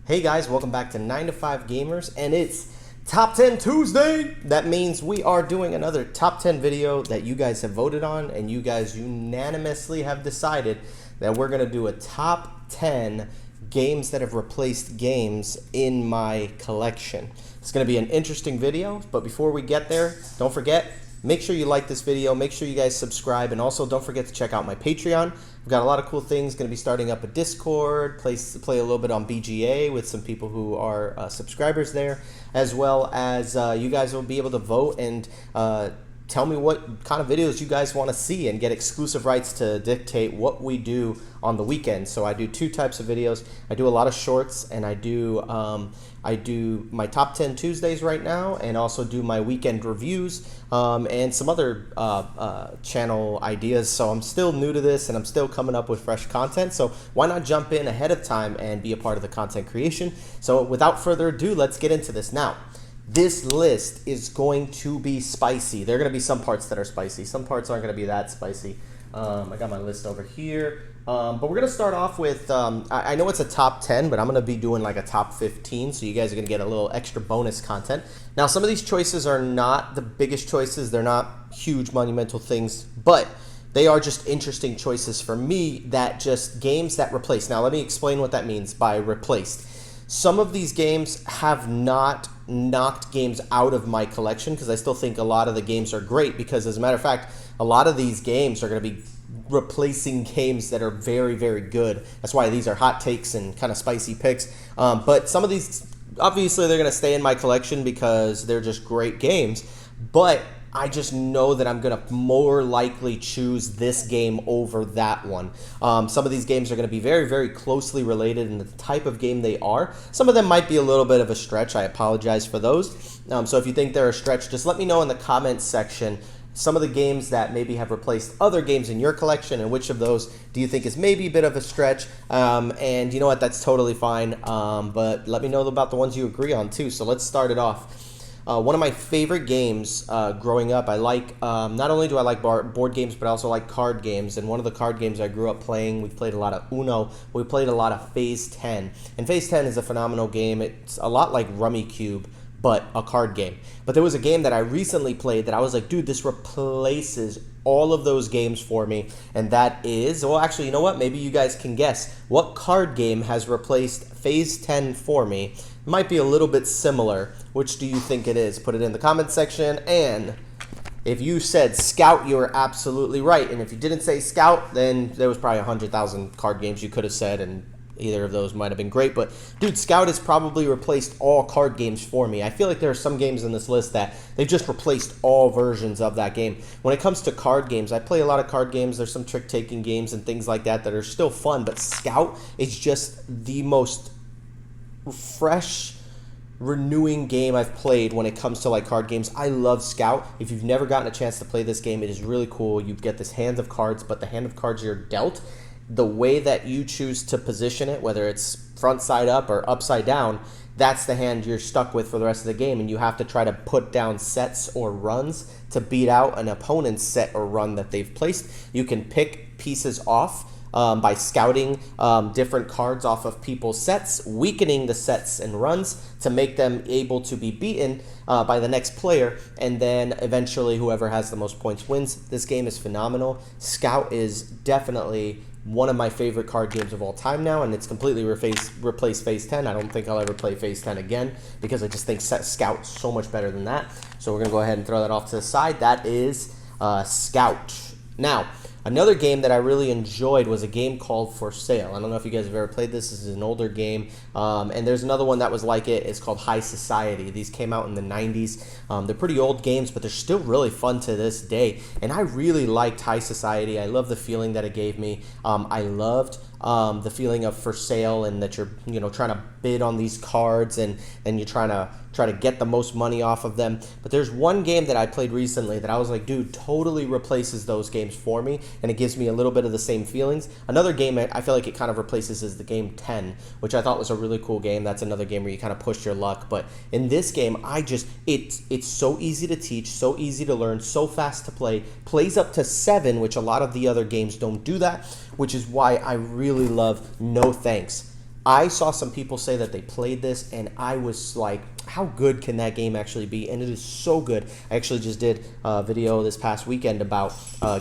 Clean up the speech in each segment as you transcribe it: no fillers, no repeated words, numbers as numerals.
Hey guys, welcome back to 9 to 5 Gamers, and it's Top 10 Tuesday! That means we are doing another Top 10 video that you guys have voted on, and you guys unanimously have decided that we're going to do a Top 10 games that have replaced games in my collection. It's going to be an interesting video, but before we get there, don't forget, make sure you like this video, make sure you guys subscribe, and also don't forget to check out my Patreon. We've got a lot of cool things, going to be starting up a Discord, play a little bit on BGA with some people who are subscribers there, as well as you guys will be able to vote and tell me what kind of videos you guys want to see and get exclusive rights to dictate what we do on the weekend. So I do two types of videos. I do a lot of shorts, and I do my Top 10 Tuesdays right now, and also do my weekend reviews and some other channel ideas. So I'm still new to this, and I'm still coming up with fresh content. So why not jump in ahead of time and be a part of the content creation? So without further ado, let's get into this now. This list is going to be spicy. There are going to be some parts that are spicy. Some parts aren't going to be that spicy. I got my list over here. But we're going to start off with, I know it's a top 10, but I'm going to be doing like a top 15. So you guys are going to get a little extra bonus content. Now, some of these choices are not the biggest choices. They're not huge monumental things, but they are just interesting choices for me, that just games that replace. Now, let me explain what that means by replaced. Some of these games have not knocked games out of my collection, because I still think a lot of the games are great, because as a matter of fact, a lot of these games are going to be replacing games that are very, very good. That's why these are hot takes and kind of spicy picks. But some of these, obviously, they're going to stay in my collection because they're just great games. But I just know that I'm going to more likely choose this game over that one. Some of these games are going to be very, very closely related in the type of game they are. Some of them might be a little bit of a stretch. I apologize for those. So if you think they're a stretch, just let me know in the comments section some of the games that maybe have replaced other games in your collection, and which of those do you think is maybe a bit of a stretch. And you know what, that's totally fine. But let me know about the ones you agree on too. So let's start it off. One of my favorite games growing up, I like, not only do I like board games, but I also like card games. And one of the card games I grew up playing, we played a lot of Uno, we played a lot of Phase 10. And Phase 10 is a phenomenal game. It's a lot like Rummy Cube, but a card game. But there was a game that I recently played that I was like, dude, this replaces all of those games for me. And that is, well, actually, you know what? Maybe you guys can guess what card game has replaced Phase 10 for me. It might be a little bit similar. Which do you think it is? Put it in the comment section. And if you said Scout, you were absolutely right. And if you didn't say Scout, then there was probably 100,000 card games you could have said, and either of those might have been great. But dude, Scout has probably replaced all card games for me. I feel like there are some games in this list that they've just replaced all versions of that game. When it comes to card games, I play a lot of card games. There's some trick-taking games and things like that that are still fun, but Scout is just the most fresh, renewing game I've played when it comes to like card games. I love Scout. If you've never gotten a chance to play this game, it is really cool. You get this hand of cards, but the hand of cards you're dealt, the way that you choose to position it, whether it's front side up or upside down, that's the hand you're stuck with for the rest of the game, and you have to try to put down sets or runs to beat out an opponent's set or run that they've placed. You can pick pieces off by scouting different cards off of people's sets, weakening the sets and runs to make them able to be beaten by the next player, and then eventually whoever has the most points wins. This game is phenomenal. Scout is definitely one of my favorite card games of all time now, and it's completely replaced Phase 10. I don't think I'll ever play Phase 10 again, because I just think Scout's so much better than that. So we're going to go ahead and throw that off to the side. That is Scout. Now, another game that I really enjoyed was a game called For Sale. I don't know if you guys have ever played this. This is an older game. And there's another one that was like it. It's called High Society. These came out in the 90s. They're pretty old games, but they're still really fun to this day. And I really liked High Society. I love the feeling that it gave me. I loved the feeling of For Sale, and that you're trying to bid on these cards, and you're trying to get the most money off of them. But there's one game that I played recently that I was like, dude, totally replaces those games for me, and it gives me a little bit of the same feelings. Another game I feel like it kind of replaces is the game 10, which I thought was a really cool game. That's another game where you kind of push your luck. But in this game, it's so easy to teach, so easy to learn, so fast to play, plays up to 7, which a lot of the other games don't do that, which is why I really love No Thanks. I saw some people say that they played this, and I was like, how good can that game actually be? And it is so good. I actually just did a video this past weekend about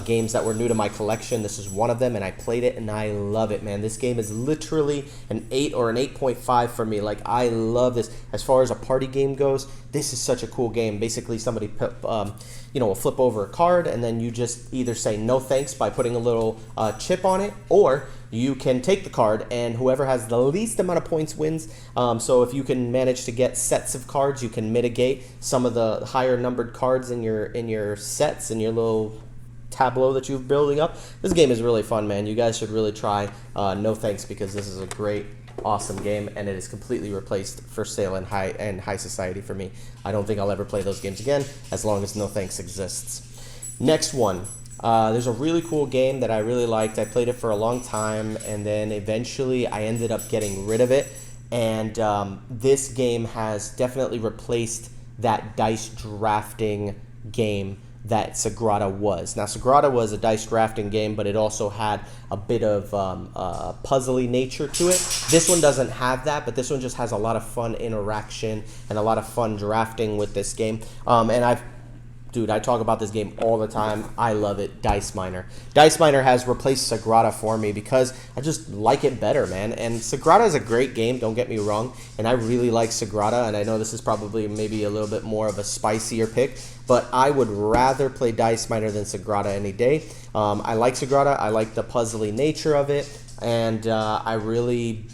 games that were new to my collection. This is one of them, and I played it, and I love it, man. This game is literally an 8 or an 8.5 for me. Like, I love this. As far as a party game goes, this is such a cool game. Basically, somebody will flip over a card, and then you just either say no thanks by putting a little chip on it, or you can take the card, and whoever has the least amount of points wins. So if you can manage to get sets of cards, you can mitigate some of the higher numbered cards in your sets, in your little tableau that you're building up. This game is really fun, man. You guys should really try No Thanks, because this is a great, awesome game, and it is completely replaced For Sale and High Society for me. I don't think I'll ever play those games again as long as No Thanks exists. Next one. There's a really cool game that I really liked. I played it for a long time, and then eventually I ended up getting rid of it. And this game has definitely replaced that dice drafting game that Sagrada was. Now, Sagrada was a dice drafting game, but it also had a bit of puzzly nature to it. This one doesn't have that, but this one just has a lot of fun interaction and a lot of fun drafting with this game. Dude, I talk about this game all the time. I love it. Dice Miner. Dice Miner has replaced Sagrada for me because I just like it better, man. And Sagrada is a great game, don't get me wrong. And I really like Sagrada, and I know this is probably maybe a little bit more of a spicier pick, but I would rather play Dice Miner than Sagrada any day. I like Sagrada. I like the puzzly nature of it, and I really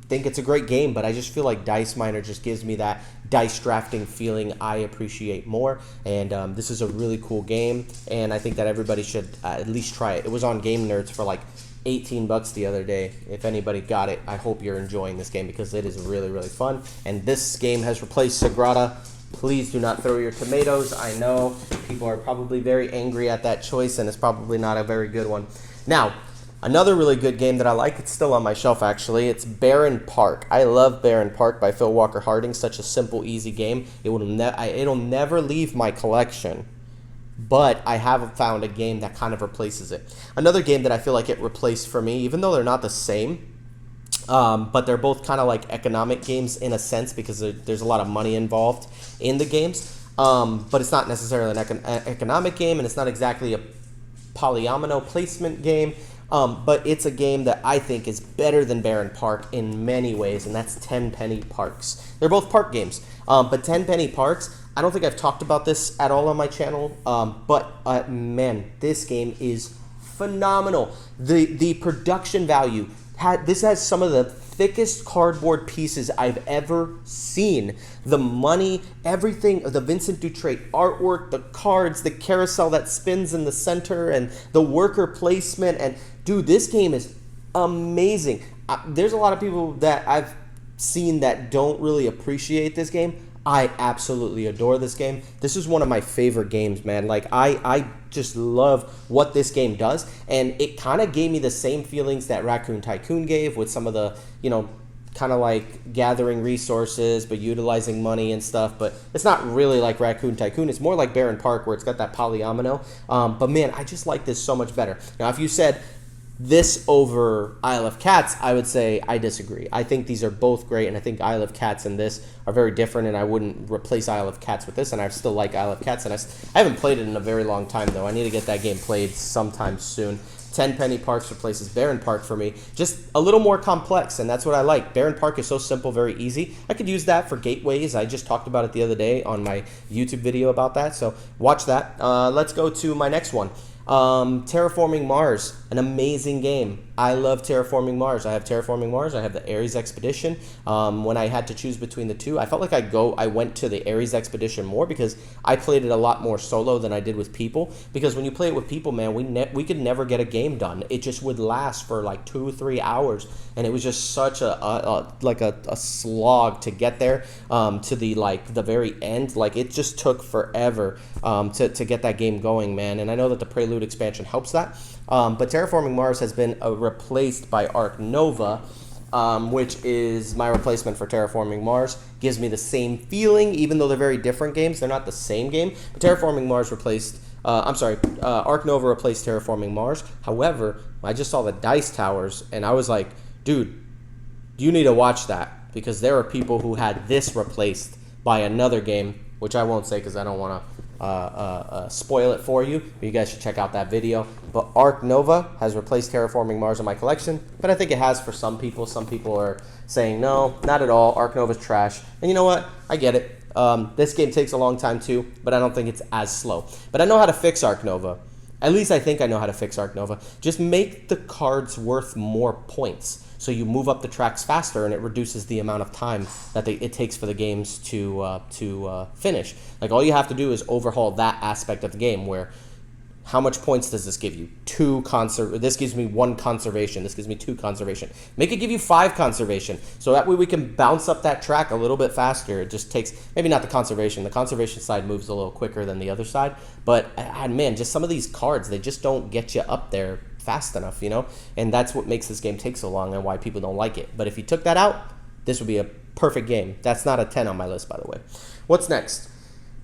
think it's a great game, but I just feel like Dice Miner just gives me that dice drafting feeling I appreciate more. And this is a really cool game, and I think that everybody should at least try it. It was on Game Nerds for like 18 bucks the other day. If anybody got it, I hope you're enjoying this game because it is really, really fun. And this game has replaced Sagrada. Please do not throw your tomatoes. I know people are probably very angry at that choice, and it's probably not a very good one. Now, another really good game that I like, it's still on my shelf actually, it's Barren Park. I love Barren Park by Phil Walker Harding. Such a simple, easy game. It'll never leave my collection, but I have found a game that kind of replaces it. Another game that I feel like it replaced for me, even though they're not the same, but they're both kind of like economic games in a sense because there's a lot of money involved in the games, but it's not necessarily an economic game, and it's not exactly a polyomino placement game. But it's a game that I think is better than Barren Park in many ways, and that's Tenpenny Parks. They're both park games, but Tenpenny Parks, I don't think I've talked about this at all on my channel, but man, this game is phenomenal. The production value, this has some of the thickest cardboard pieces I've ever seen. The money, everything, the Vincent Dutrait artwork, the cards, the carousel that spins in the center, and the worker placement. And dude, this game is amazing. There's a lot of people that I've seen that don't really appreciate this game. I absolutely adore this game. This is one of my favorite games, man. Like, I just love what this game does, and it kind of gave me the same feelings that Raccoon Tycoon gave, with some of the, kind of like gathering resources but utilizing money and stuff. But it's not really like Raccoon Tycoon. It's more like Barren Park, where it's got that polyomino. But man, I just like this so much better. Now, if you said this over Isle of Cats, I would say I disagree. I think these are both great, and I think Isle of Cats and this are very different, and I wouldn't replace Isle of Cats with this, and I still like Isle of Cats, and I haven't played it in a very long time, though. I need to get that game played sometime soon. Tenpenny Parks replaces Barren Park for me. Just a little more complex, and that's what I like. Barren Park is so simple, very easy. I could use that for gateways. I just talked about it the other day on my YouTube video about that, so watch that. Let's go to my next one. Terraforming Mars, an amazing game. I love Terraforming Mars. I have Terraforming Mars. I have the Ares Expedition. When I had to choose between the two, I felt like I went to the Ares Expedition more because I played it a lot more solo than I did with people. Because when you play it with people, man, we could never get a game done. It just would last for like 2-3 hours, and it was just such a slog to get there to the very end. Like, it just took forever to get that game going, man. And I know that the Prelude expansion helps that. But Terraforming Mars has been replaced by Ark Nova, which is my replacement for Terraforming Mars. Gives me the same feeling, even though they're very different games. They're not the same game. But Terraforming Mars replaced, Ark Nova replaced Terraforming Mars. However, I just saw the dice towers, and I was like, dude, you need to watch that, because there are people who had this replaced by another game, which I won't say because I don't want to spoil it for you. But you guys should check out that video. But Ark Nova has replaced Terraforming Mars in my collection, but I think it has for some people. Some people are saying no, not at all. Ark Nova's trash, and you know what? I get it. This game takes a long time too, but I don't think it's as slow. But I know how to fix Ark Nova. At least I think I know how to fix Ark Nova. Just make the cards worth more points, so you move up the tracks faster, and it reduces the amount of time that it takes for the games to finish. Like, all you have to do is overhaul that aspect of the game, where how much points does this give you? This gives me 1 conservation. This gives me 2 conservation. Make it give you 5 conservation, so that way we can bounce up that track a little bit faster. It just takes, maybe not the conservation. The conservation side moves a little quicker than the other side. But, man, just some of these cards, they just don't get you up there fast enough, you know? And that's what makes this game take so long and why people don't like it. But if you took that out, this would be a perfect game. That's not a 10 on my list, by the way. What's next?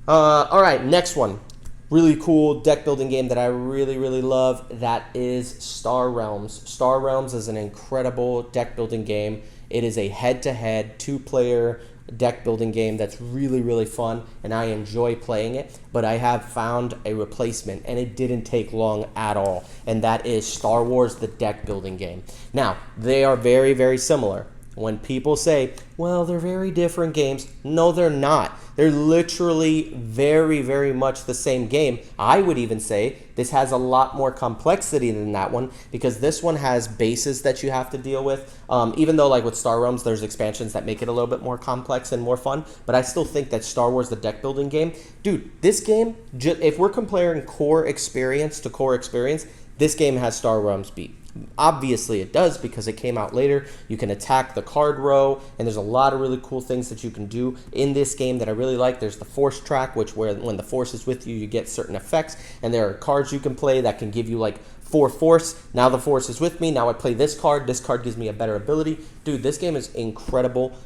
All right, next one. Really cool deck building game that I really, really love. That is Star Realms. Star Realms is an incredible deck building game. It is a head-to-head 2-player deck building game that's really, really fun, and I enjoy playing it. But I have found a replacement, and it didn't take long at all, and that is Star Wars, the deck building game. Now, they are very, very similar. When people say, well, they're very different games, no, they're not. They're literally very, very much the same game. I would even say this has a lot more complexity than that one, because this one has bases that you have to deal with. Even though, like with Star Realms, there's expansions that make it a little bit more complex and more fun. But I still think that Star Wars, the deck building game, dude, this game, if we're comparing core experience to core experience, this game has Star Realms beat. Obviously it does, because it came out later. You can attack the card row, and there's a lot of really cool things that you can do in this game that I really like. There's the force track, which when the force is with you, you get certain effects, and there are cards you can play that can give you like 4 force. Now the force is with me, now I play this card gives me a better ability. Dude, this game is incredible.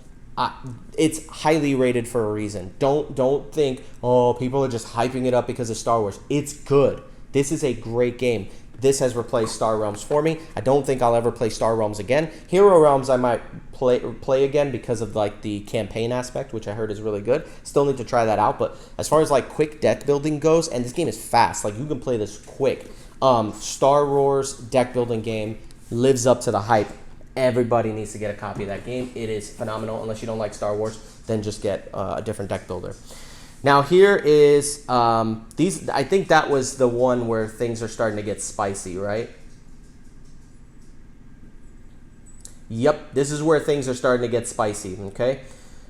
It's highly rated for a reason. Don't think, oh, people are just hyping it up because of Star Wars. It's good. This is a great game. This has replaced Star Realms for me. I don't think I'll ever play Star Realms again. Hero Realms I might play again because of like the campaign aspect, which I heard is really good. Still need to try that out. But as far as like quick deck building goes, and this game is fast, like you can play this quick. Star Wars deck building game lives up to the hype. Everybody needs to get a copy of that game. It is phenomenal. Unless you don't like Star Wars, then just get a different deck builder. Now here is, I think that was the one where things are starting to get spicy, right? Yep, this is where things are starting to get spicy, okay?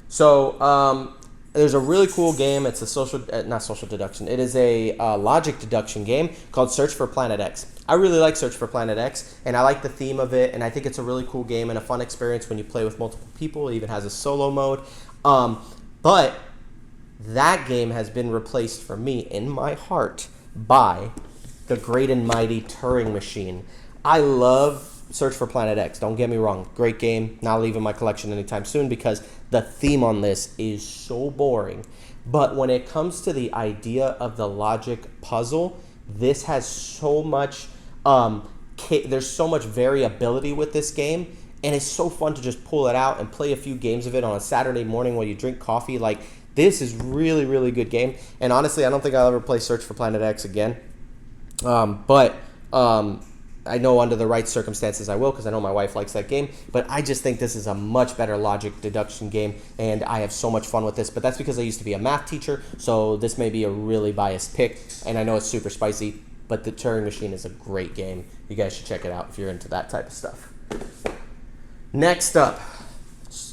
So there's a really cool game. It's a not social deduction. It is a logic deduction game called Search for Planet X. I really like Search for Planet X, and I like the theme of it, and I think it's a really cool game and a fun experience when you play with multiple people. It even has a solo mode. But that game has been replaced for me in my heart by the great and mighty Turing Machine. I love Search for Planet X. Don't get me wrong. Great game. Not leaving my collection anytime soon because the theme on this is so boring. But when it comes to the idea of the logic puzzle, this has so much, there's so much variability with this game. And it's so fun to just pull it out and play a few games of it on a Saturday morning while you drink coffee. Like, this is really, really good game. And honestly, I don't think I'll ever play Search for Planet X again. But I know under the right circumstances I will, because I know my wife likes that game. But I just think this is a much better logic deduction game, and I have so much fun with this. But that's because I used to be a math teacher, so this may be a really biased pick. And I know it's super spicy, but the Turing Machine is a great game. You guys should check it out if you're into that type of stuff. Next up,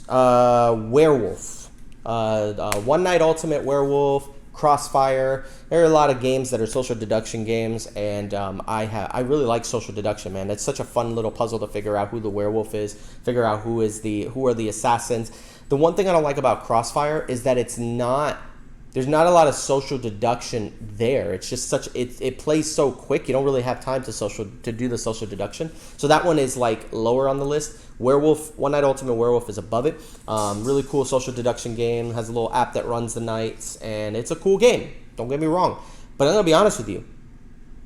Werewolf. One Night Ultimate Werewolf, Crossfire. There are a lot of games that are social deduction games, and I really like social deduction, man. It's such a fun little puzzle to figure out who the werewolf is, figure out who are the assassins. The one thing I don't like about Crossfire is that there's not a lot of social deduction there. It's just it plays so quick. You don't really have time to do the social deduction. So that one is like lower on the list. Werewolf, One Night Ultimate Werewolf is above it. Really cool social deduction game. Has a little app that runs the nights, and it's a cool game. Don't get me wrong. But I'm gonna be honest with you.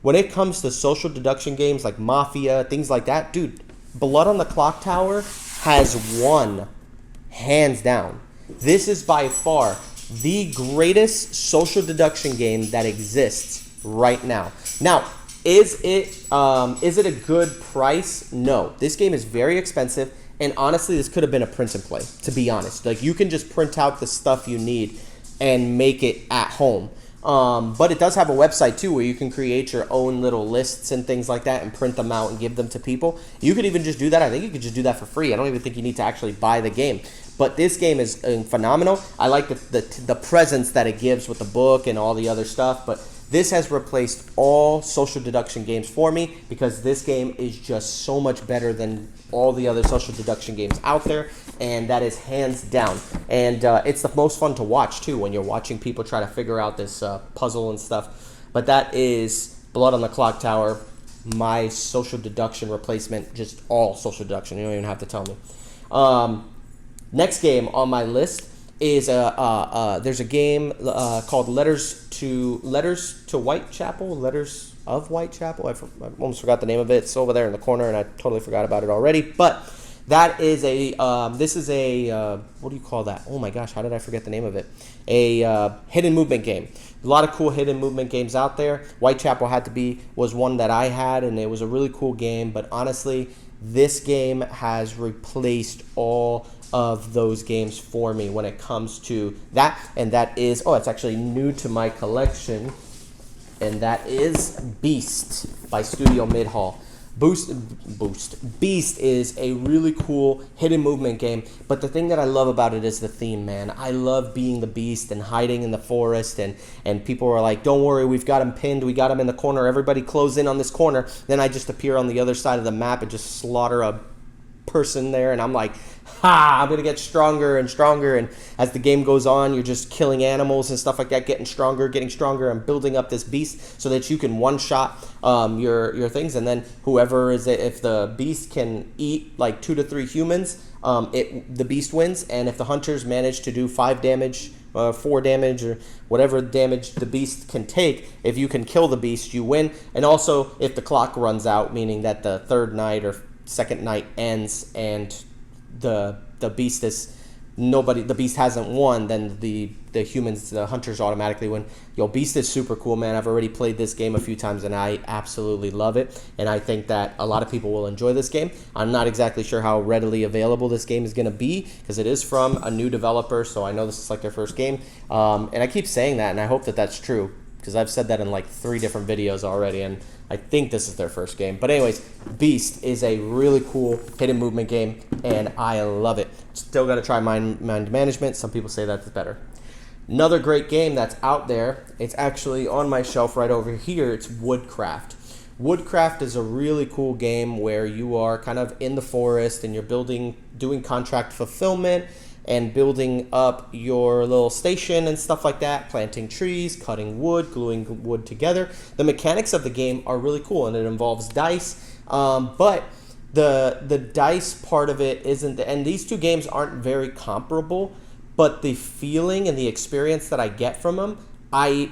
When it comes to social deduction games like Mafia, things like that, dude, Blood on the Clock Tower has won hands down. This is by far the greatest social deduction game that exists right now. Now, is it a good price? No. This game is very expensive, and honestly, this could have been a print and play, to be honest. Like, you can just print out the stuff you need and make it at home. But it does have a website too where you can create your own little lists and things like that and print them out and give them to people. You could even just do that. I think you could just do that for free. I don't even think you need to actually buy the game. But this game is phenomenal. I like the presence that it gives with the book and all the other stuff. But this has replaced all social deduction games for me because this game is just so much better than all the other social deduction games out there, and that is hands down. And it's the most fun to watch too when you're watching people try to figure out this puzzle and stuff. But that is Blood on the Clock Tower, my social deduction replacement, just all social deduction. You don't even have to tell me. Next game on my list is there's a game called Letters to Whitechapel. Letters of Whitechapel. I almost forgot the name of it. It's over there in the corner, and I totally forgot about it already. But that is this is a what do you call that? Oh my gosh, how did I forget the name of it? A hidden movement game. A lot of cool hidden movement games out there. Whitechapel was one that I had, and it was a really cool game. But honestly, this game has replaced all of those games for me when it comes to that, and that is it's actually new to my collection, and that is Beast by Studio Midhall. Beast is a really cool hidden movement game, but the thing that I love about it is the theme, man. I love being the beast and hiding in the forest, and people are like, don't worry, we've got him pinned, we got him in the corner, everybody close in on this corner. Then I just appear on the other side of the map and just slaughter a person there, and I'm like, I'm gonna get stronger and stronger, and as the game goes on, you're just killing animals and stuff like that, getting stronger, and building up this beast so that you can one-shot your things, and then whoever is it, if the beast can eat like 2 to 3 humans, the beast wins, and if the hunters manage to do 5 damage, 4 damage, or whatever damage the beast can take, if you can kill the beast, you win. And also, if the clock runs out, meaning that the third night or second night ends and the beast hasn't won, then the hunters automatically win. Beast is super cool, man. I've already played this game a few times and I absolutely love it, and I think that a lot of people will enjoy this game. I'm not exactly sure how readily available this game is going to be because it is from a new developer, so I know this is like their first game, and I keep saying that, and I hope that that's true because I've said that in like 3 different videos already, and I think this is their first game. But anyways, Beast is a really cool hidden movement game, and I love it. Still got to try mind management. Some people say that's better. Another great game that's out there, it's actually on my shelf right over here, it's Woodcraft. Woodcraft is a really cool game where you are kind of in the forest and you're doing contract fulfillment and building up your little station and stuff like that, planting trees, cutting wood, gluing wood together. The mechanics of the game are really cool, and it involves dice, but the dice part of it isn't, and these two games aren't very comparable, but the feeling and the experience that I get from them, I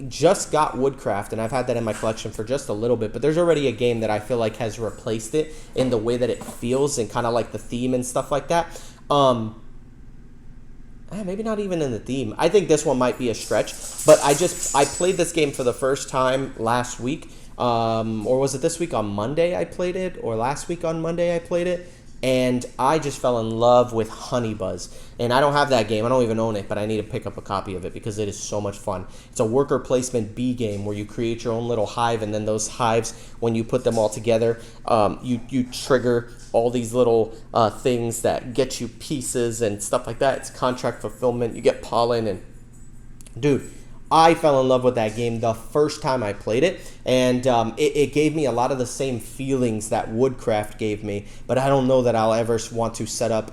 just got Woodcraft, and I've had that in my collection for just a little bit, but there's already a game that I feel like has replaced it in the way that it feels and kind of like the theme and stuff like that. Maybe not even in the theme. I think this one might be a stretch, but I played this game for the first time last week, or was it this week on Monday I played it, or last week on Monday I played it, and I just fell in love with Honeybuzz. And I don't have that game, I don't even own it, but I need to pick up a copy of it because it is so much fun. It's a worker placement bee game where you create your own little hive, and then those hives, when you put them all together, you trigger all these little things that get you pieces and stuff like that. It's contract fulfillment, you get pollen, and dude, I fell in love with that game the first time I played it, and it gave me a lot of the same feelings that Woodcraft gave me, but I don't know that I'll ever want to set up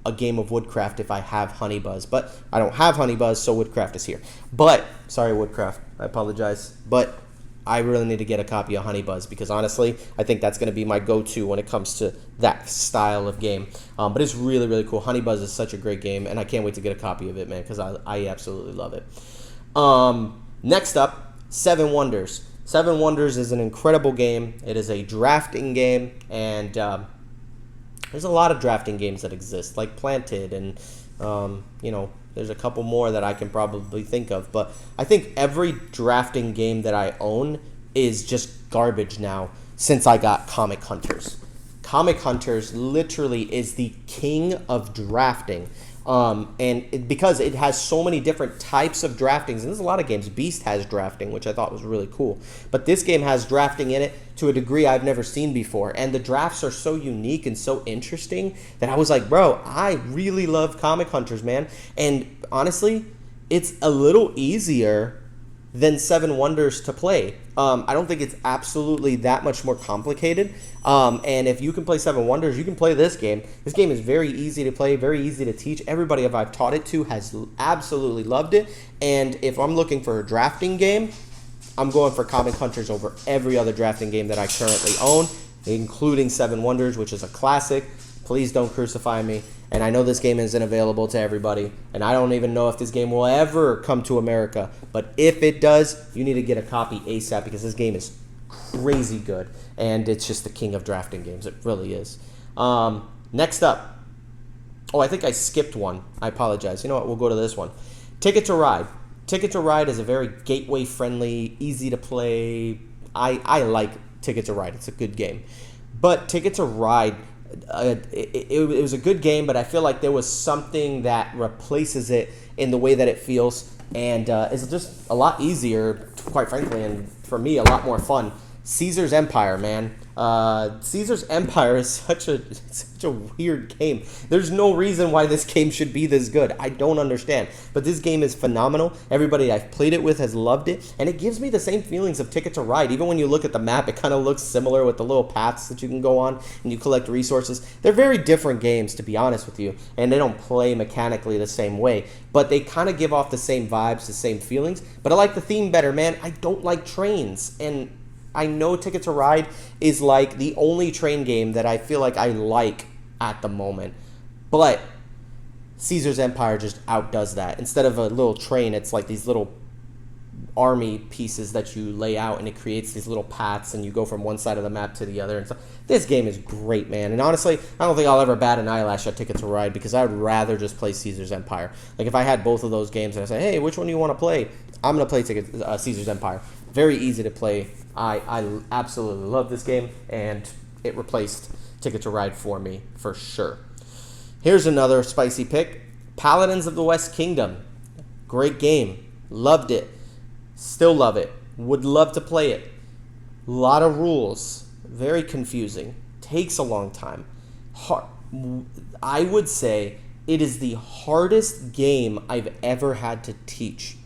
a game of Woodcraft if I have Honeybuzz, but I don't have Honeybuzz, so Woodcraft is here. But, sorry Woodcraft, I apologize, but I really need to get a copy of Honeybuzz because honestly, I think that's going to be my go-to when it comes to that style of game. But it's really, really cool. Honeybuzz is such a great game, and I can't wait to get a copy of it, man, because I absolutely love it. Next up, Seven Wonders. Seven Wonders is an incredible game. It is a drafting game, and There's a lot of drafting games that exist, like Planted, and you know, there's a couple more that I can probably think of. But I think every drafting game that I own is just garbage now since I got Comic Hunters. Comic Hunters literally is the king of drafting. Because it has so many different types of draftings, and there's a lot of games. Beast has drafting, which I thought was really cool. But this game has drafting in it to a degree I've never seen before. And the drafts are so unique and so interesting that I was like, bro, I really love Comic Hunters, man. And honestly, it's a little easier than Seven Wonders to play. I don't think it's absolutely that much more complicated. And if you can play Seven Wonders, you can play this game. This game is very easy to play, very easy to teach. Everybody I've taught it to has absolutely loved it. And if I'm looking for a drafting game, I'm going for Comic Hunters over every other drafting game that I currently own, including Seven Wonders, which is a classic. Please don't crucify me. And I know this game isn't available to everybody, and I don't even know if this game will ever come to America. But if it does, you need to get a copy ASAP, because this game is crazy good, and it's just the king of drafting games. It really is. Next up. Oh, I think I skipped one. I apologize. You know what? We'll go to this one. Ticket to Ride. Ticket to Ride is a very gateway-friendly, easy to play. I like Ticket to Ride. It's a good game. But Ticket to Ride... it was a good game, but I feel like there was something that replaces it in the way that it feels, and it's just a lot easier, quite frankly, and for me, a lot more fun. Caesar's Empire, man. Caesar's Empire is such a weird game. There's no reason why this game should be this good. I don't understand. But this game is phenomenal. Everybody I've played it with has loved it. And it gives me the same feelings of Ticket to Ride. Even when you look at the map, it kind of looks similar with the little paths that you can go on and you collect resources. They're very different games, to be honest with you. And they don't play mechanically the same way. But they kind of give off the same vibes, the same feelings. But I like the theme better, man. I don't like trains. And I know Ticket to Ride is like the only train game that I feel like I like at the moment. But Caesar's Empire just outdoes that. Instead of a little train, it's like these little army pieces that you lay out, and it creates these little paths, and you go from one side of the map to the other. And so this game is great, man. And honestly, I don't think I'll ever bat an eyelash at Ticket to Ride, because I would rather just play Caesar's Empire. Like if I had both of those games and I say, hey, which one do you want to play? I'm going to play Caesar's Empire. Very easy to play. I absolutely love this game, and it replaced Ticket to Ride for me, for sure. Here's another spicy pick. Paladins of the West Kingdom. Great game. Loved it. Still love it. Would love to play it. A lot of rules. Very confusing. Takes a long time. I would say it is the hardest game I've ever had to teach.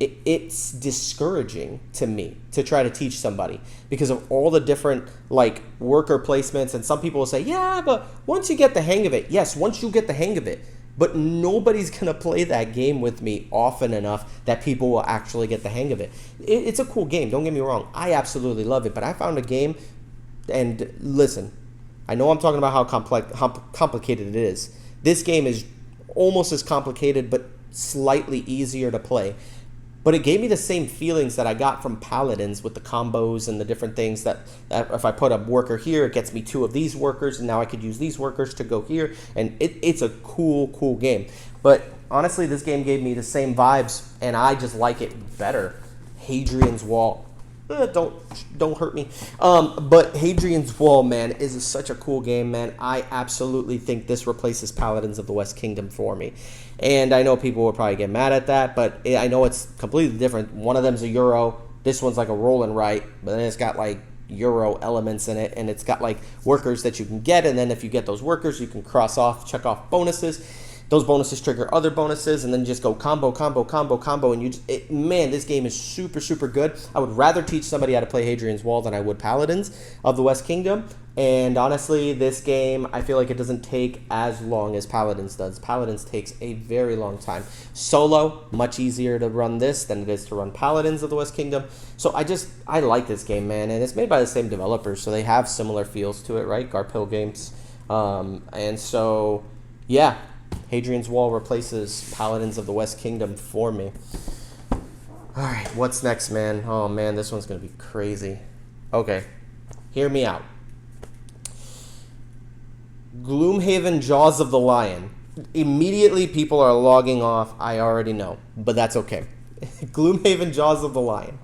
It's discouraging to me to try to teach somebody because of all the different like worker placements, and some people will say, yeah, but once you get the hang of it. Yes, once you get the hang of it, but nobody's gonna play that game with me often enough that people will actually get the hang of it. It's a cool game, don't get me wrong. I absolutely love it, but I found a game, and listen, I know I'm talking about how complicated it is. This game is almost as complicated, but slightly easier to play. But it gave me the same feelings that I got from Paladins with the combos and the different things that if I put a worker here, it gets me 2 of these workers, and now I could use these workers to go here. And it's a cool game. But honestly, this game gave me the same vibes, and I just like it better. Hadrian's Wall. Don't hurt me. But Hadrian's Wall, man, is such a cool game, man. I absolutely think this replaces Paladins of the West Kingdom for me. And I know people will probably get mad at that, but I know it's completely different. One of them's a Euro. This one's like a roll and write, but then it's got like Euro elements in it, and it's got like workers that you can get, and then if you get those workers, you can check off bonuses. Those bonuses trigger other bonuses, and then just go combo, and man, this game is super good. I would rather teach somebody how to play Hadrian's Wall than I would Paladins of the West Kingdom. And honestly, this game, I feel like it doesn't take as long as Paladins does. Paladins takes a very long time. Solo, much easier to run this than it is to run Paladins of the West Kingdom. So I like this game, man, and it's made by the same developers, so they have similar feels to it, right? Garphill Games. And so, yeah. Hadrian's Wall replaces Paladins of the West Kingdom for me. All right, what's next, man? Oh, man, this one's going to be crazy. Okay, hear me out. Gloomhaven Jaws of the Lion. Immediately people are logging off. I already know, but that's okay. Gloomhaven Jaws of the Lion.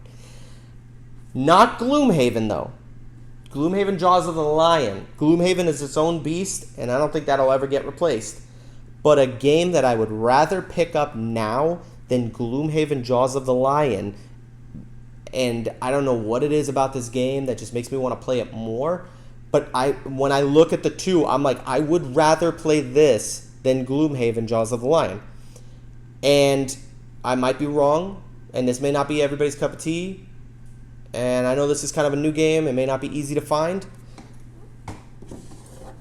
Not Gloomhaven, though. Gloomhaven Jaws of the Lion. Gloomhaven is its own beast, and I don't think that'll ever get replaced. But a game that I would rather pick up now than Gloomhaven Jaws of the Lion, and I don't know what it is about this game that just makes me want to play it more, but when I look at the two, I'm like, I would rather play this than Gloomhaven Jaws of the Lion. And I might be wrong, and this may not be everybody's cup of tea, and I know this is kind of a new game, it may not be easy to find,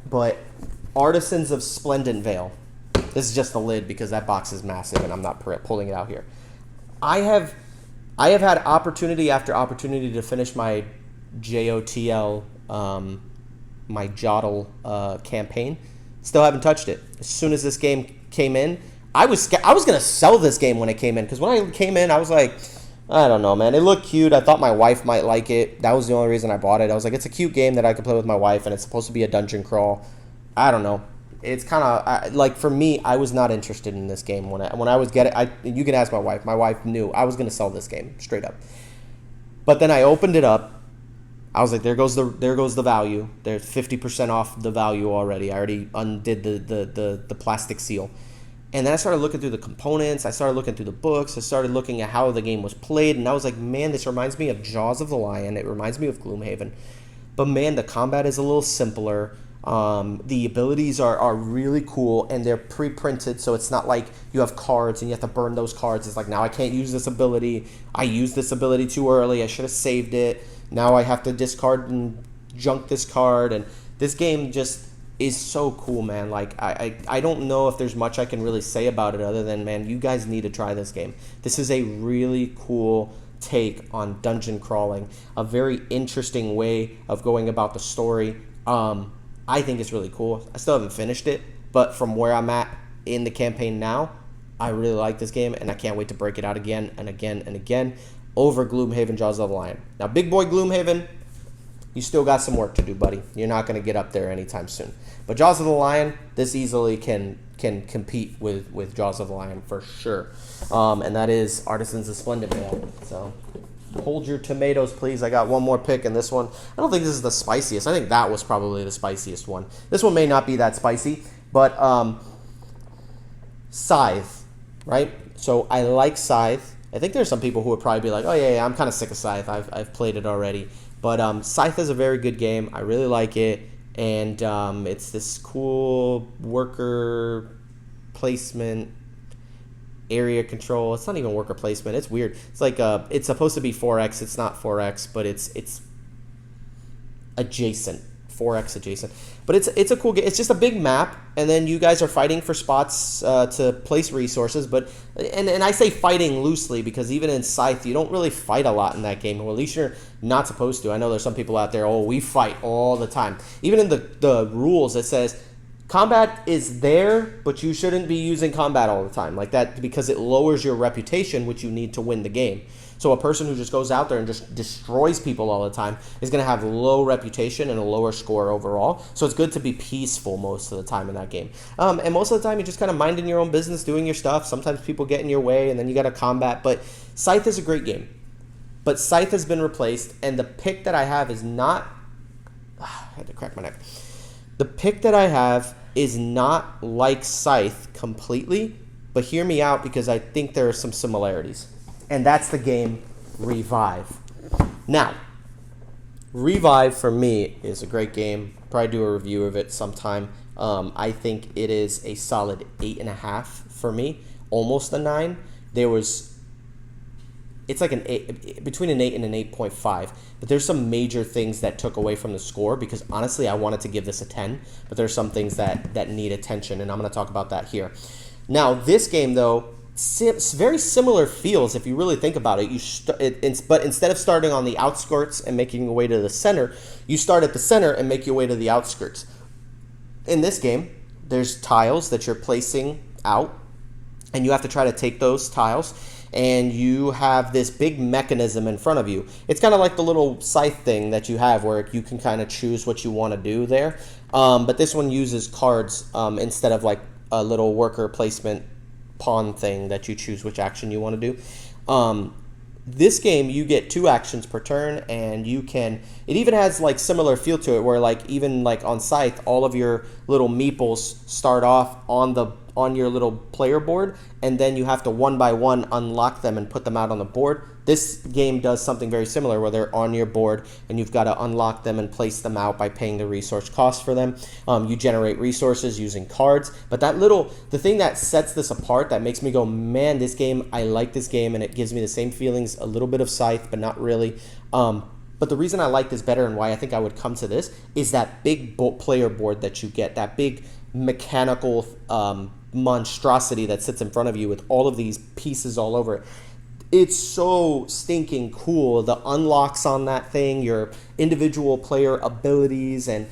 but Artisans of Splendent Vale. This is just the lid because that box is massive and I'm not pulling it out here. I have had opportunity after opportunity to finish my JOTL, my Jotl campaign. Still haven't touched it. As soon as this game came in, I was gonna sell this game when it came in, because when I came in, I was like, I don't know, man. It looked cute. I thought my wife might like it. That was the only reason I bought it. I was like, it's a cute game that I could play with my wife, and it's supposed to be a dungeon crawl. I don't know. It's kind of like, for me, I was not interested in this game when I was getting. You can ask my wife. My wife knew I was going to sell this game straight up. But then I opened it up. I was like, there goes the value. There's 50% off the value already. I already undid the plastic seal. And then I started looking through the components. I started looking through the books. I started looking at how the game was played, and I was like, man, this reminds me of Jaws of the Lion. It reminds me of Gloomhaven. But man, the combat is a little simpler. The abilities are really cool, and they're pre-printed, so it's not like you have cards and you have to burn those cards. It's like, now I can't use this ability. I used this ability too early. I should have saved it. Now I have to discard and junk this card. And this game just is so cool, man. Like, I don't know if there's much I can really say about it other than, man, you guys need to try this game. This is a really cool take on dungeon crawling, a very interesting way of going about the story. I think it's really cool. I still haven't finished it, but from where I'm at in the campaign now, I really like this game, and I can't wait to break it out again and again and again over Gloomhaven Jaws of the Lion. Now, big boy Gloomhaven, you still got some work to do, buddy. You're not going to get up there anytime soon. But Jaws of the Lion, this easily can compete with Jaws of the Lion for sure. And that is Artisans of Splendid Vale. So hold your tomatoes, please. I got one more pick in this one. I don't think this is the spiciest. I think that was probably the spiciest one. This one may not be that spicy, but Scythe, right? So I like Scythe. I think there's some people who would probably be like, oh, yeah, I'm kind of sick of Scythe. I've played it already. But Scythe is a very good game. I really like it. And it's this cool worker placement, area control. It's not even worker placement. It's weird. It's like it's supposed to be 4X. It's not 4X, but it's adjacent. 4X adjacent. But it's a cool game. It's just a big map, and then you guys are fighting for spots to place resources. But and I say fighting loosely because even in Scythe, you don't really fight a lot in that game, or at least you're not supposed to. I know there's some people out there, oh, we fight all the time. Even in the rules, it says combat is there, but you shouldn't be using combat all the time like that because it lowers your reputation, which you need to win the game. So a person who just goes out there and just destroys people all the time is going to have low reputation and a lower score overall. So it's good to be peaceful most of the time in that game. And most of the time, you're just kind of minding your own business, doing your stuff. Sometimes people get in your way, and then you got to combat. But Scythe is a great game. But Scythe has been replaced, and the pick that I have is not... I had to crack my neck. The pick that I have is not like Scythe completely, but hear me out because I think there are some similarities. And that's the game Revive. Now, Revive for me is a great game. Probably do a review of it sometime. I think it is a solid 8.5 for me, almost a 9. It's like an 8, between an 8 and an 8.5. But there's some major things that took away from the score because honestly, I wanted to give this a 10. But there's some things that need attention, and I'm going to talk about that here. Now, this game though, very similar feels if you really think about it. But instead of starting on the outskirts and making your way to the center, you start at the center and make your way to the outskirts. In this game, there's tiles that you're placing out, and you have to try to take those tiles. and you have this big mechanism in front of you. It's kind of like the little scythe thing that you have where you can kind of choose what you want to do there. But this one uses cards instead of like a little worker placement pawn thing that you choose which action you want to do. This game, you get 2 actions per turn, and you can, it even has like similar feel to it where like even like on Scythe, all of your little meeples start off on your little player board, and then you have to one by one unlock them and put them out on the board. This game does something very similar where they're on your board and you've got to unlock them and place them out by paying the resource cost for them. You generate resources using cards, but the thing that sets this apart, that makes me go, man, this game, I like this game, and it gives me the same feelings, a little bit of Scythe, but not really. But the reason I like this better and why I think I would come to this is that big player board that you get, that big mechanical monstrosity that sits in front of you with all of these pieces all over it. It's so stinking cool. The unlocks on that thing, your individual player abilities, and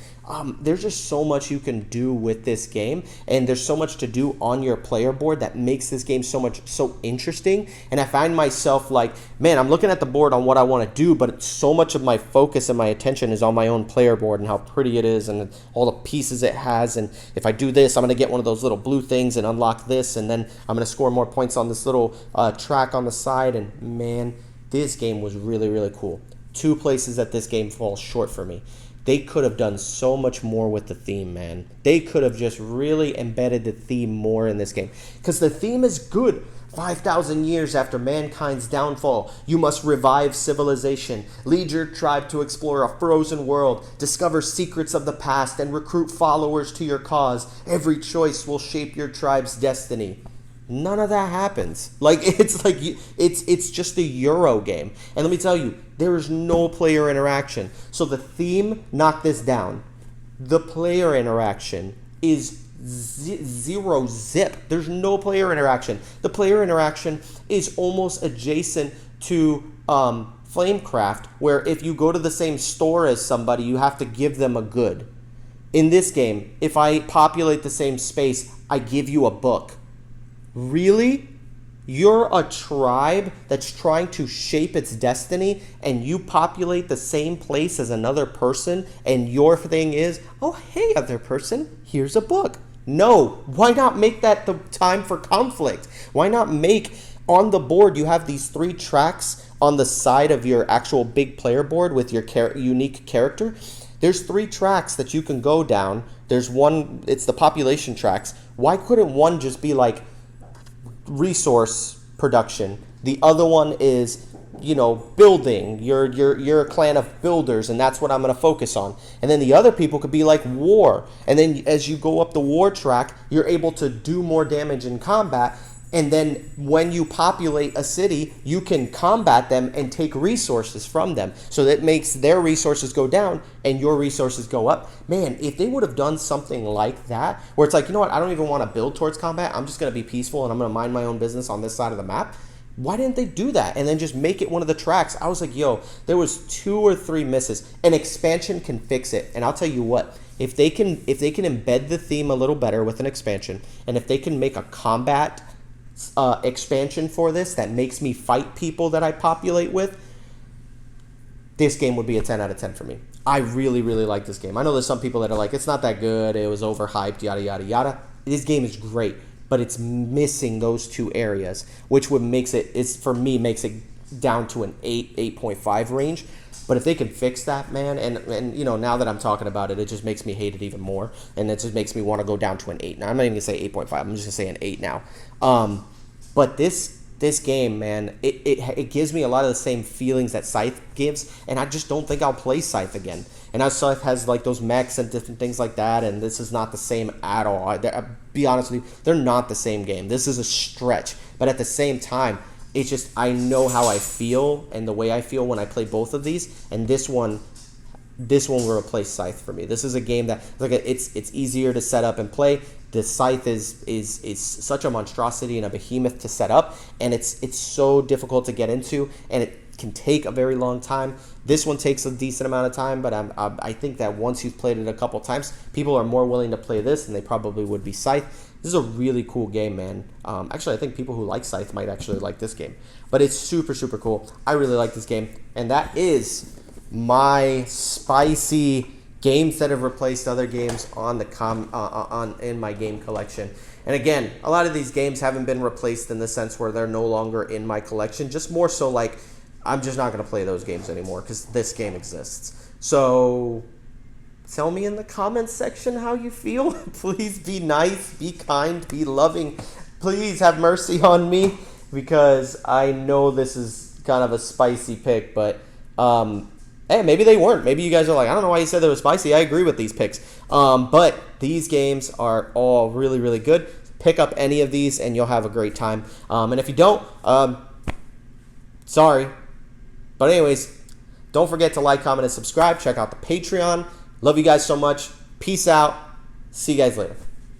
there's just so much you can do with this game, and there's so much to do on your player board that makes this game so interesting. And I find myself like, man, I'm looking at the board on what I want to do, but so much of my focus and my attention is on my own player board and how pretty it is and all the pieces it has. And if I do this, I'm going to get one of those little blue things and unlock this, and then I'm going to score more points on this little track on the side. And man, this game was really, really cool. 2 places that this game falls short for me. They could have done so much more with the theme, man. They could have just really embedded the theme more in this game. Because the theme is good. 5,000 years after mankind's downfall, you must revive civilization, lead your tribe to explore a frozen world, discover secrets of the past, and recruit followers to your cause. Every choice will shape your tribe's destiny. None of that happens. It's just a Euro game. And let me tell you, there is no player interaction. So the theme knocked this down. The player interaction is zero zip. There's no player interaction. The player interaction is almost adjacent to Flamecraft, where if you go to the same store as somebody, you have to give them a good. In this game, if I populate the same space, I give you a book. Really? You're a tribe that's trying to shape its destiny, and you populate the same place as another person, and your thing is, oh, hey, other person, here's a book. No, why not make that the time for conflict? Why not make, on the board, you have these 3 tracks on the side of your actual big player board with your unique character. There's 3 tracks that you can go down. There's one, it's the population tracks. Why couldn't one just be like resource production? The other one is, building. You're a clan of builders, and that's what I'm going to focus on. And then the other people could be like war. And then as you go up the war track, you're able to do more damage in combat. And then when you populate a city, you can combat them and take resources from them. So that makes their resources go down and your resources go up. Man, if they would have done something like that, where it's like, you know what, I don't even want to build towards combat. I'm just going to be peaceful and I'm going to mind my own business on this side of the map. Why didn't they do that and then just make it one of the tracks? I was like, yo, there was 2 or 3 misses. An expansion can fix it. And I'll tell you what, if they can embed the theme a little better with an expansion, and if they can make a combat expansion for this that makes me fight people that I populate with, this game would be a 10 out of 10 for me. I really, really like this game. I know there's some people that are like, it's not that good, it was overhyped, yada, yada, yada. This game is great, but it's missing those 2 areas, which would makes it down to an 8.5 range. But if they can fix that, man, and now that I'm talking about it, it just makes me hate it even more, and it just makes me want to go down to an 8. Now, I'm not even going to say 8.5. I'm just going to say an 8 now. But this game, man, it gives me a lot of the same feelings that Scythe gives, and I just don't think I'll play Scythe again. And now Scythe has like those mechs and different things like that, and this is not the same at all. I'll be honest with you, they're not the same game. This is a stretch, but at the same time, it's just, I know how I feel and the way I feel when I play both of these, and this one will replace Scythe for me. This is a game that it's easier to set up and play. The Scythe is such a monstrosity and a behemoth to set up, and it's so difficult to get into, and it can take a very long time. This one takes a decent amount of time, but I think that once you've played it a couple times, people are more willing to play this than they probably would be Scythe. This is a really cool game, man. Actually, I think people who like Scythe might actually like this game. But it's super, super cool. I really like this game. And that is my spicy games that have replaced other games on the in my game collection. And again, a lot of these games haven't been replaced in the sense where they're no longer in my collection. Just more so like, I'm just not going to play those games anymore because this game exists. So tell me in the comments section how you feel. Please be nice, be kind, be loving. Please have mercy on me because I know this is kind of a spicy pick, but hey, maybe they weren't. Maybe you guys are like, I don't know why you said they were spicy. I agree with these picks. But these games are all really, really good. Pick up any of these and you'll have a great time. And if you don't, sorry. But anyways, don't forget to like, comment, and subscribe. Check out the Patreon. Love you guys so much. Peace out. See you guys later.